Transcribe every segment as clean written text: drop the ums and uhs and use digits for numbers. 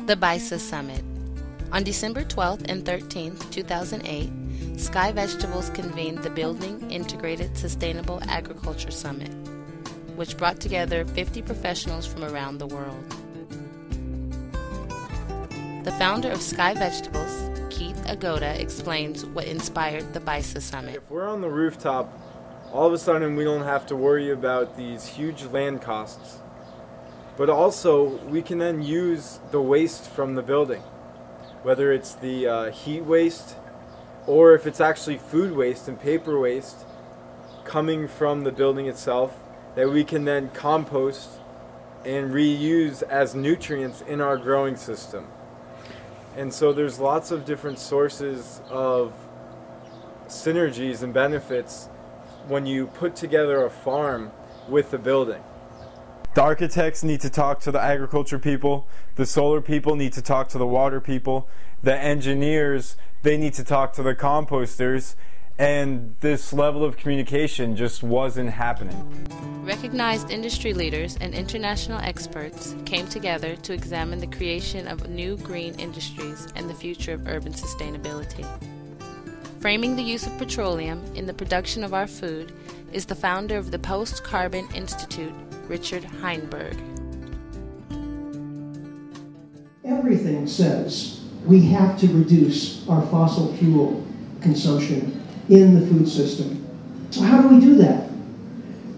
The ISA Summit. On December 12th and 13th, 2008, Sky Vegetables convened the Building Integrated Sustainable Agriculture Summit, which brought together 50 professionals from around the world. The founder of Sky Vegetables, Keith Agoda, explains what inspired the ISA Summit. If we're on the rooftop, all of a sudden we don't have to worry about these huge land costs. But also, we can then use the waste from the building, whether it's the heat waste or if it's actually food waste and paper waste coming from the building itself that we can then compost and reuse as nutrients in our growing system. And so there's lots of different sources of synergies and benefits when you put together a farm with a building. The architects need to talk to the agriculture people, the solar people need to talk to the water people, the engineers, they need to talk to the composters, and this level of communication just wasn't happening. Recognized industry leaders and international experts came together to examine the creation of new green industries and the future of urban sustainability. Framing the use of petroleum in the production of our food is the founder of the Post-Carbon Institute, Richard Heinberg. Everything says we have to reduce our fossil fuel consumption in the food system. So how do we do that?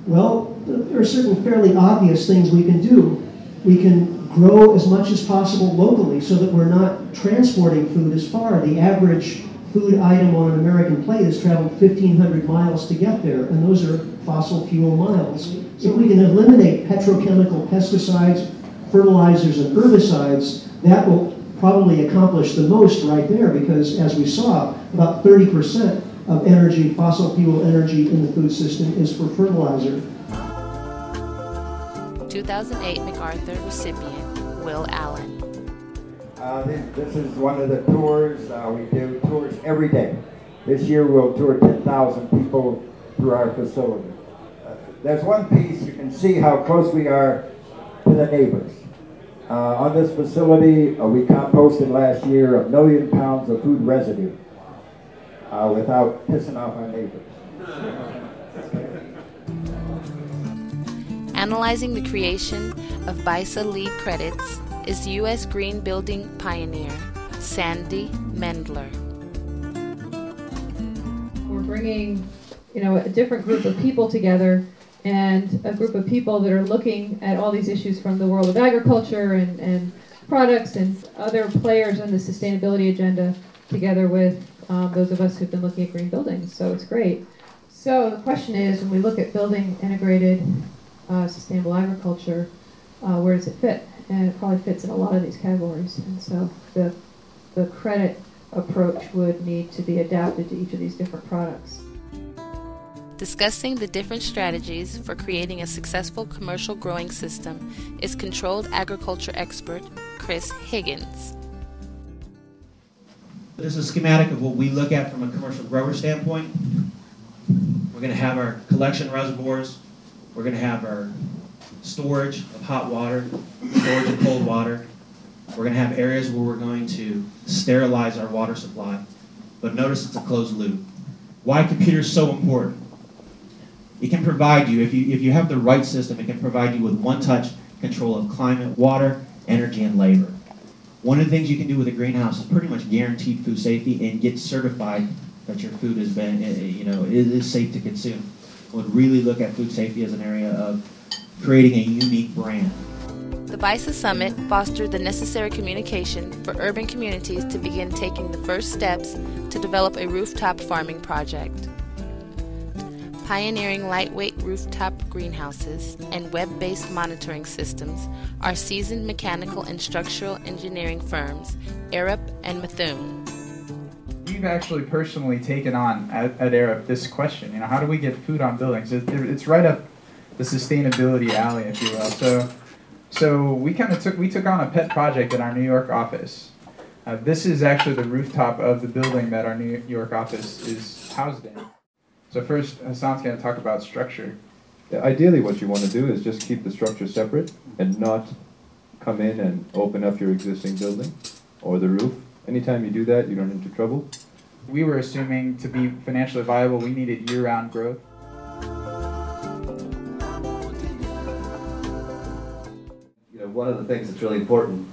Well, there are certain fairly obvious things we can do. We can grow as much as possible locally so that we're not transporting food as far. The average food item on an American plate has traveled 1,500 miles to get there, and those are fossil fuel miles. If we can eliminate petrochemical pesticides, fertilizers, and herbicides, that will probably accomplish the most right there, because as we saw, about 30% of energy, fossil fuel energy in the food system is for fertilizer. 2008 MacArthur recipient, Will Allen. This is one of the tours. We do tours every day. This year we'll tour 10,000 people through our facility. There's one piece, you can see how close we are to the neighbors. On this facility, we composted last year 1 million pounds of food residue without pissing off our neighbors. Analyzing the creation of ISA lead credits is U.S. green building pioneer, Sandy Mendler. We're bringing, a different group of people together, and a group of people that are looking at all these issues from the world of agriculture and products and other players in the sustainability agenda, together with those of us who've been looking at green buildings. So it's great. So the question is, when we look at building integrated sustainable agriculture, where does it fit? And it probably fits in a lot of these categories. And so the credit approach would need to be adapted to each of these different products. Discussing the different strategies for creating a successful commercial growing system is controlled agriculture expert Chris Higgins. This is a schematic of what we look at from a commercial grower standpoint. We're going to have our collection reservoirs. We're going to have our storage of hot water, storage of cold water. We're going to have areas where we're going to sterilize our water supply. But notice it's a closed loop. Why computer is so important? It can provide you, if you have the right system, it can provide you with one-touch control of climate, water, energy, and labor. One of the things you can do with a greenhouse is pretty much guaranteed food safety and get certified that your food has been, is safe to consume. I would really look at food safety as an area of creating a unique brand. The ISA Summit fostered the necessary communication for urban communities to begin taking the first steps to develop a rooftop farming project. Pioneering lightweight rooftop greenhouses and web-based monitoring systems are seasoned mechanical and structural engineering firms, Arup and Methuen. We've actually personally taken on at Arup this question, how do we get food on buildings? It's right up the sustainability alley, if you will. So we took on a pet project at our New York office. This is actually the rooftop of the building that our New York office is housed in. So first, Hassan's going to talk about structure. Ideally, what you want to do is just keep the structure separate and not come in and open up your existing building or the roof. Anytime you do that, you run into trouble. We were assuming to be financially viable, we needed year-round growth. You know, one of the things that's really important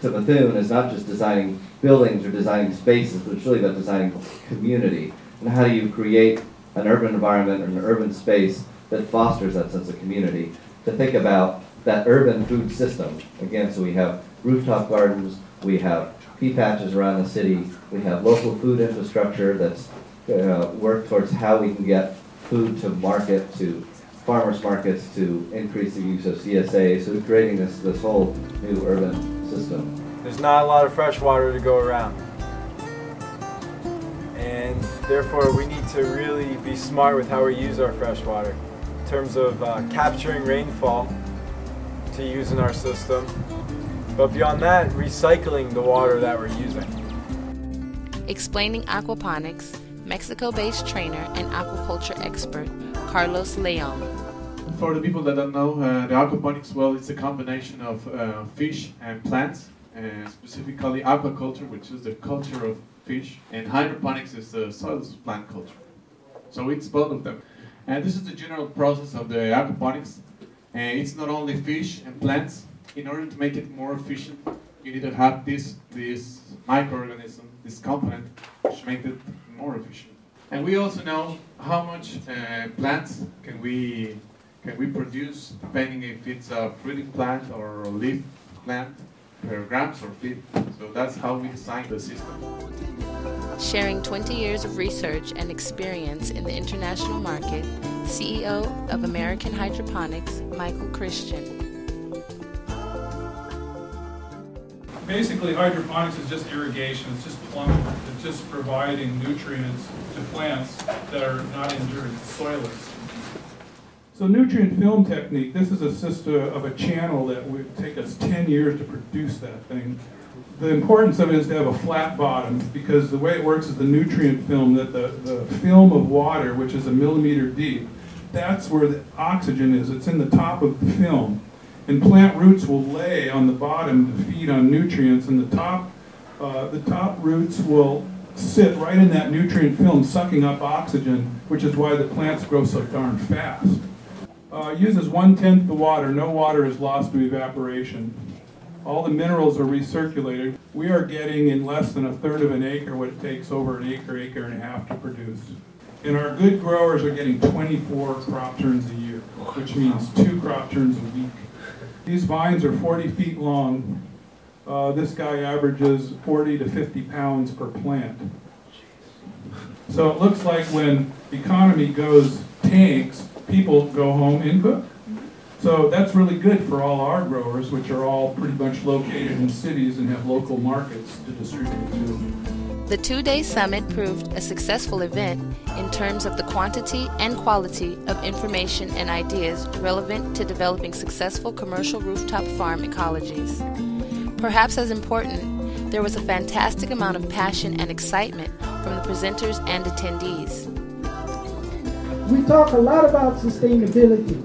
to Bethune is not just designing buildings or designing spaces, but it's really about designing community. And how do you create an urban environment or an urban space that fosters that sense of community? To think about that urban food system. Again, so we have rooftop gardens, we have pea patches around the city, we have local food infrastructure that's work towards how we can get food to market, to farmers markets, to increase the use of CSA. So we're creating this whole new urban system. There's not a lot of fresh water to go around. And therefore we need to really be smart with how we use our fresh water in terms of capturing rainfall to use in our system. But beyond that, recycling the water that we're using. Explaining aquaponics, Mexico-based trainer and aquaculture expert Carlos Leon. For the people that don't know, the aquaponics, well, it's a combination of fish and plants, specifically aquaculture, which is the culture of fish, and hydroponics is the soils plant culture. So it's both of them. And this is the general process of the aquaponics. It's not only fish and plants. In order to make it more efficient, you need to have this microorganism, this component, which makes it more efficient. And we also know how much plants can we produce, depending if it's a fruiting plant or a leaf plant, per grams or feet. So that's how we design the system. Sharing 20 years of research and experience in the international market, CEO of American Hydroponics, Michael Christian. Basically, hydroponics is just irrigation, it's just plumbing, it's just providing nutrients to plants that are not injured, soilless. So nutrient film technique, this is a system of a channel that would take us 10 years to produce that thing. The importance of it is to have a flat bottom, because the way it works is the nutrient film, that the film of water, which is 1 millimeter deep, that's where the oxygen is. It's in the top of the film. And plant roots will lay on the bottom to feed on nutrients, and the top roots will sit right in that nutrient film, sucking up oxygen, which is why the plants grow so darn fast. Uses 1/10 the water. No water is lost to evaporation. All the minerals are recirculated. We are getting in less than 1/3 of an acre what it takes over an acre, acre and a half to produce. And our good growers are getting 24 crop turns a year, which means 2 crop turns a week. These vines are 40 feet long. This guy averages 40 to 50 pounds per plant. So it looks like when the economy goes tanks, people go home and cook. So that's really good for all our growers, which are all pretty much located in cities and have local markets to distribute to. The 2-day summit proved a successful event in terms of the quantity and quality of information and ideas relevant to developing successful commercial rooftop farm ecologies. Perhaps as important, there was a fantastic amount of passion and excitement from the presenters and attendees. We talk a lot about sustainability,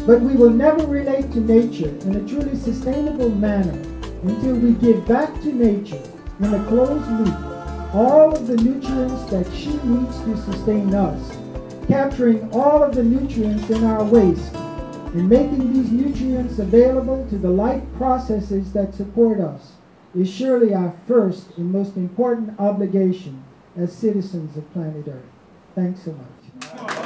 but we will never relate to nature in a truly sustainable manner until we give back to nature in a closed loop all of the nutrients that she needs to sustain us, capturing all of the nutrients in our waste and making these nutrients available to the life processes that support us is surely our first and most important obligation as citizens of planet Earth. Thanks so much.